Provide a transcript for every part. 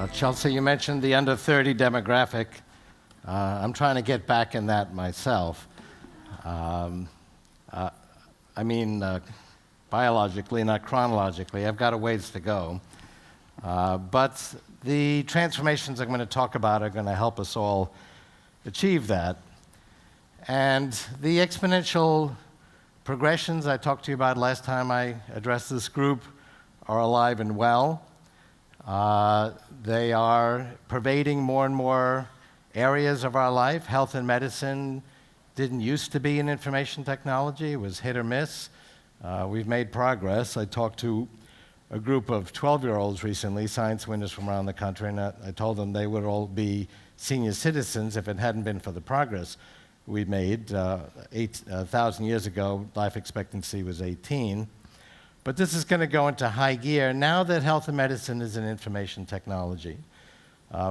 Chelsea, you mentioned the under 30 demographic. I'm trying to get back in that myself. Biologically, not chronologically. I've got a ways to go. But the transformations I'm going to talk about are going to help us all achieve that. And the exponential progressions I talked to you about last time I addressed this group are alive and well. They are pervading more and more areas of our life. Health and medicine didn't used to be in information technology. It was hit or miss. We've made progress. I talked to a group of 12-year-olds recently, science winners from around the country, and I told them they would all be senior citizens if it hadn't been for the progress we made. 8,000 years ago, life expectancy was 18. But this is going to go into high gear now that health and medicine is in information technology.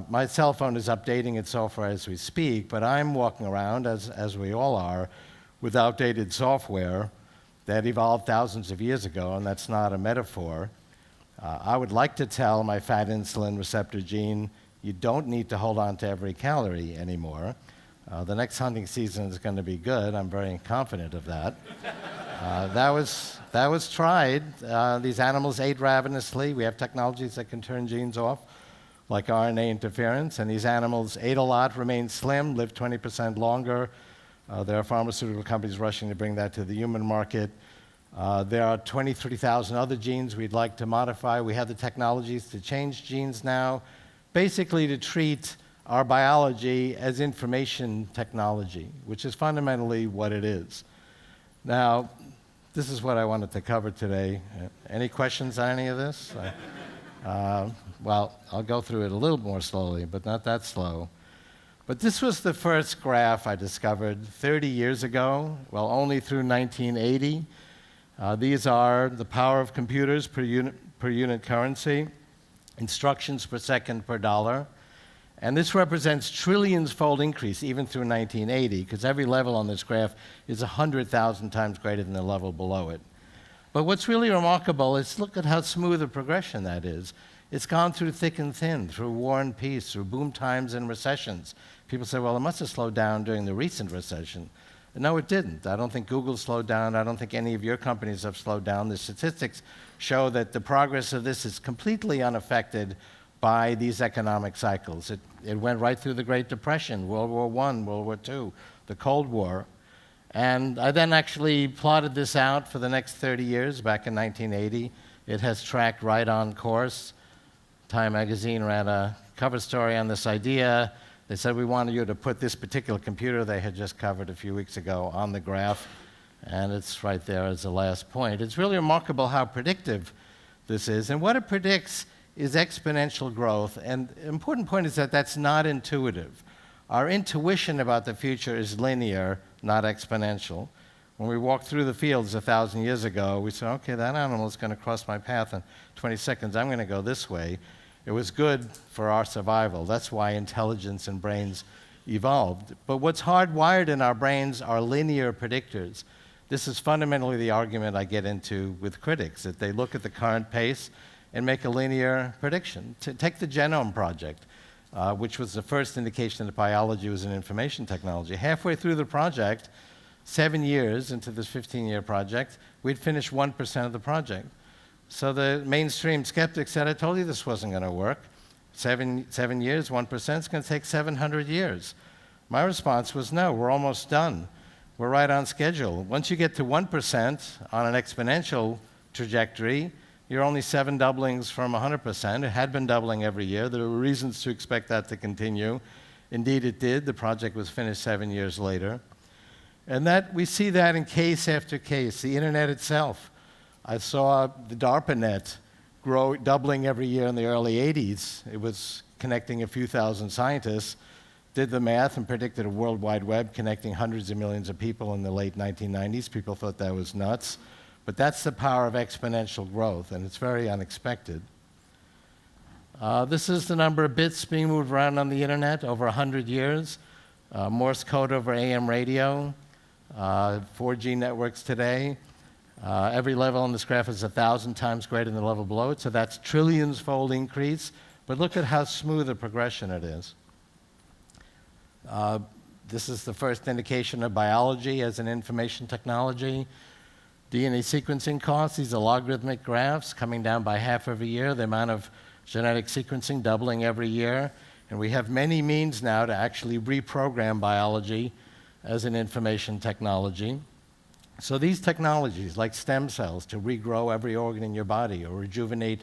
My cell phone is updating its software as we speak, but I'm walking around, as we all are, with outdated software that evolved thousands of years ago, and that's not a metaphor. I would like to tell my fat insulin receptor gene, you don't need to hold on to every calorie anymore. The next hunting season is going to be good. I'm very confident of that. That was tried. These animals ate ravenously. We have technologies that can turn genes off, like RNA interference, and these animals ate a lot, remained slim, lived 20% longer. There are pharmaceutical companies rushing to bring that to the human market. There are 23,000 other genes we'd like to modify. We have the technologies to change genes now, basically to treat our biology as information technology, which is fundamentally what it is. Now, this is what I wanted to cover today. Any questions on any of this? Well, I'll go through it a little more slowly, but not that slow. But this was the first graph I discovered 30 years ago, well, only through 1980. These are the power of computers per unit currency, instructions per second per dollar. And this represents trillions-fold increase even through 1980, because every level on this graph is 100,000 times greater than the level below it. But what's really remarkable is look at how smooth a progression that is. It's gone through thick and thin, through war and peace, through boom times and recessions. People say, well, it must have slowed down during the recent recession. No, it didn't. I don't think Google slowed down. I don't think any of your companies have slowed down. The statistics show that the progress of this is completely unaffected by these economic cycles. It went right through the Great Depression, World War I, World War II, the Cold War. And I then actually plotted this out for the next 30 years, back in 1980. It has tracked right on course. Time magazine ran a cover story on this idea. They said, we wanted you to put this particular computer they had just covered a few weeks ago on the graph, and it's right there as the last point. It's really remarkable how predictive this is, and what it predicts is exponential growth, and the important point is that that's not intuitive. Our intuition about the future is linear, not exponential. When we walked through the fields 1,000 years ago, we said, okay, that animal is going to cross my path in 20 seconds. I'm going to go this way. It was good for our survival. That's why intelligence and brains evolved. But what's hardwired in our brains are linear predictors. This is fundamentally the argument I get into with critics, that they look at the current pace and make a linear prediction. Take the Genome Project, which was the first indication that biology was an information technology. Halfway through the project, 7 years into this 15-year project, we'd finished 1% of the project. So the mainstream skeptics said, I told you this wasn't going to work. 7 years, 1%, it's going to take 700 years. My response was, no, we're almost done. We're right on schedule. Once you get to 1% on an exponential trajectory, you're only 7 doublings from 100%. It had been doubling every year. There were reasons to expect that to continue. Indeed, it did. The project was finished 7 years later. And that we see that in case after case. The internet itself. I saw the DARPA net doubling every year in the early 80s. It was connecting a few thousand scientists, did the math and predicted a World Wide Web connecting hundreds of millions of people in the late 1990s. People thought that was nuts. But that's the power of exponential growth, and it's very unexpected. This is the number of bits being moved around on the internet over 100 years. Morse code over AM radio, 4G networks today. Every level on this graph is 1,000 times greater than the level below it, so that's trillions-fold increase. But look at how smooth a progression it is. This is the first indication of biology as an information technology. DNA sequencing costs, these are logarithmic graphs coming down by half every year, the amount of genetic sequencing doubling every year. And we have many means now to actually reprogram biology as an information technology. So these technologies, like stem cells to regrow every organ in your body or rejuvenate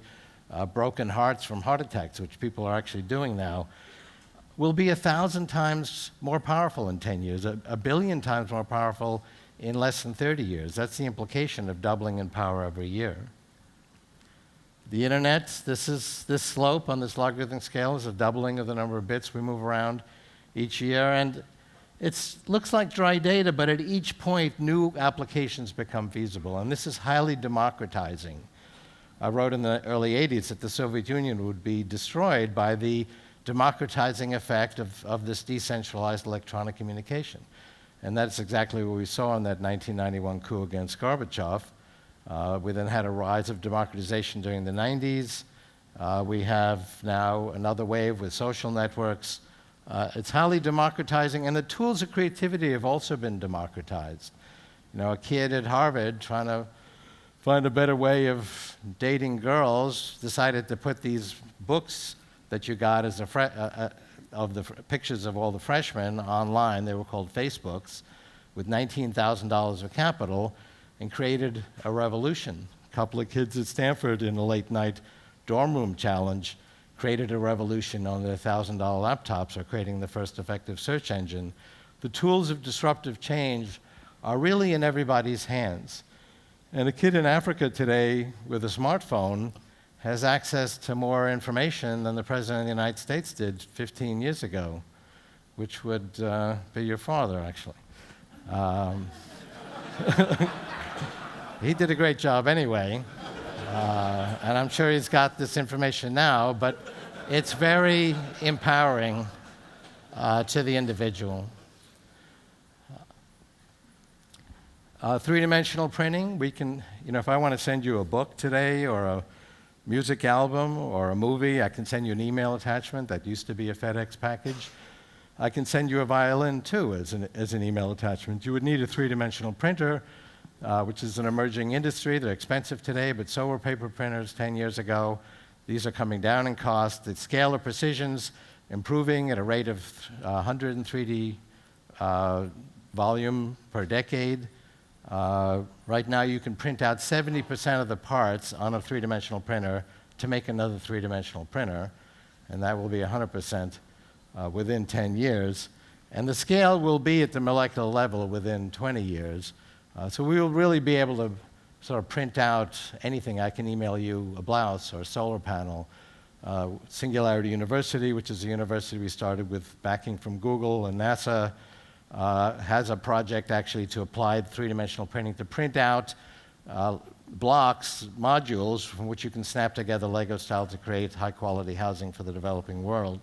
broken hearts from heart attacks, which people are actually doing now, will be 1,000 times more powerful in 10 years, a billion times more powerful in less than 30 years. That's the implication of doubling in power every year. The internet, this slope on this logarithmic scale is a doubling of the number of bits we move around each year. And it looks like dry data, but at each point, new applications become feasible. And this is highly democratizing. I wrote in the early 80s that the Soviet Union would be destroyed by the democratizing effect of this decentralized electronic communication. And that's exactly what we saw in that 1991 coup against Gorbachev. We then had a rise of democratization during the 90s. We have now another wave with social networks. It's highly democratizing, and the tools of creativity have also been democratized. You know, a kid at Harvard trying to find a better way of dating girls decided to put these books that you got as of the pictures of all the freshmen online. They were called Facebooks, with $19,000 of capital, and created a revolution. A couple of kids at Stanford in a late-night dorm room challenge created a revolution on their $1,000 laptops, or creating the first effective search engine. The tools of disruptive change are really in everybody's hands. And a kid in Africa today with a smartphone has access to more information than the President of the United States did 15 years ago, which would be your father, actually. He did a great job anyway, and I'm sure he's got this information now, but it's very empowering to the individual. Three-dimensional printing, we can, if I want to send you a book today or a music album or a movie, I can send you an email attachment. That used to be a FedEx package. I can send you a violin, too, as an email attachment. You would need a three-dimensional printer, which is an emerging industry. They're expensive today, but so were paper printers 10 years ago. These are coming down in cost. The scale of precision's improving at a rate of 100 3D volume per decade. Right now, you can print out 70% of the parts on a three-dimensional printer to make another three-dimensional printer, and that will be 100% within 10 years. And the scale will be at the molecular level within 20 years. So we will really be able to sort of print out anything. I can email you a blouse or a solar panel. Singularity University, which is a university we started with backing from Google and NASA, has a project actually to apply three-dimensional printing to print out blocks, modules, from which you can snap together Lego style to create high-quality housing for the developing world.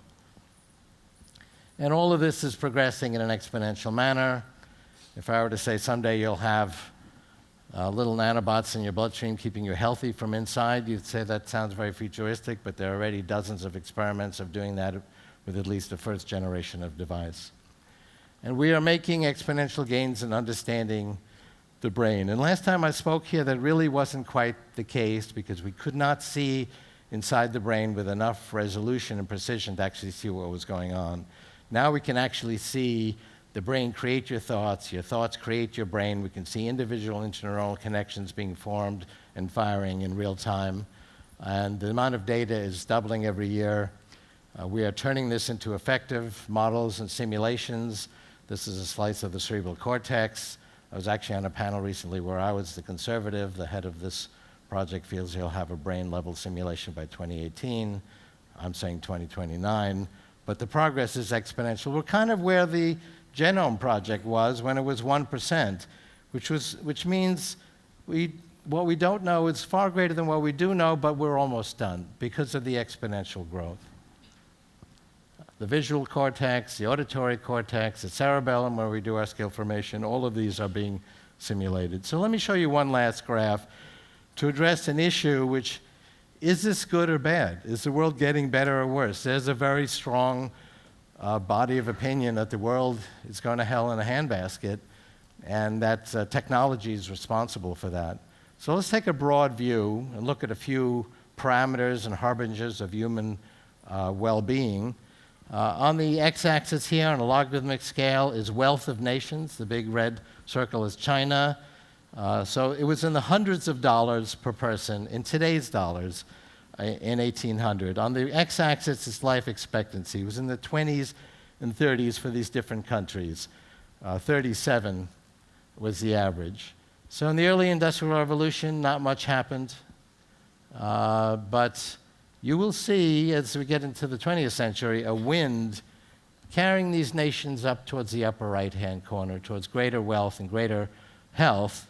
And all of this is progressing in an exponential manner. If I were to say someday you'll have little nanobots in your bloodstream keeping you healthy from inside, you'd say that sounds very futuristic, but there are already dozens of experiments of doing that with at least the first generation of device. And we are making exponential gains in understanding the brain. And last time I spoke here, that really wasn't quite the case, because we could not see inside the brain with enough resolution and precision to actually see what was going on. Now we can actually see the brain create your thoughts create your brain. We can see individual interneuronal connections being formed and firing in real time. And the amount of data is doubling every year. We are turning this into effective models and simulations. This is a slice of the cerebral cortex. I was actually on a panel recently where I was the conservative. The head of this project feels he'll have a brain-level simulation by 2018. I'm saying 2029. But the progress is exponential. We're kind of where the Genome Project was when it was 1%, which means what we don't know is far greater than what we do know, but we're almost done because of the exponential growth. The visual cortex, the auditory cortex, the cerebellum, where we do our skill formation, all of these are being simulated. So let me show you one last graph to address an issue which is this good or bad? Is the world getting better or worse? There's a very strong body of opinion that the world is going to hell in a handbasket, and that technology is responsible for that. So let's take a broad view and look at a few parameters and harbingers of human well-being. On the x-axis here, on a logarithmic scale, is wealth of nations. The big red circle is China. So it was in the hundreds of dollars per person in today's dollars in 1800. On the x-axis is life expectancy. It was in the 20s and 30s for these different countries. 37 was the average. So in the early Industrial Revolution, not much happened. But you will see, as we get into the 20th century, a wind carrying these nations up towards the upper right-hand corner, towards greater wealth and greater health.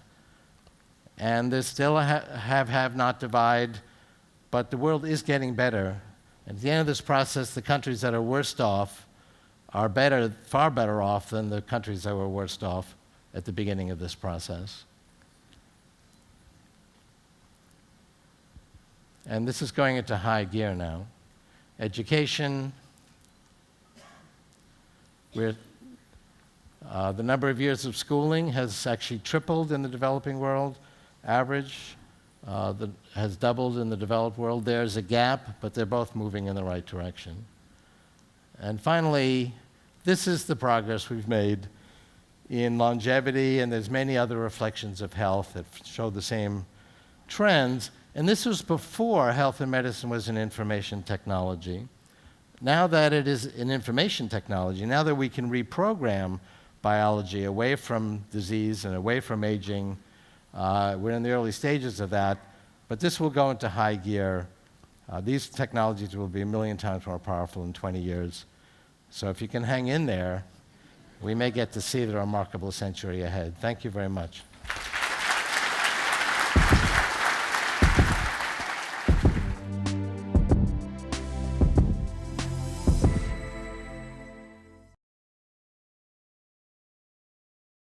And there's still a have-not divide, but the world is getting better. At the end of this process, the countries that are worst off are better, far better off than the countries that were worst off at the beginning of this process. And this is going into high gear now. Education, the number of years of schooling has actually tripled in the developing world. Average has doubled in the developed world. There's a gap, but they're both moving in the right direction. And finally, this is the progress we've made in longevity, and there's many other reflections of health that show the same trends. And this was before health and medicine was an information technology. Now that it is an information technology, now that we can reprogram biology away from disease and away from aging, we're in the early stages of that, but this will go into high gear. These technologies will be 1 million times more powerful in 20 years. So if you can hang in there, we may get to see the remarkable century ahead. Thank you very much.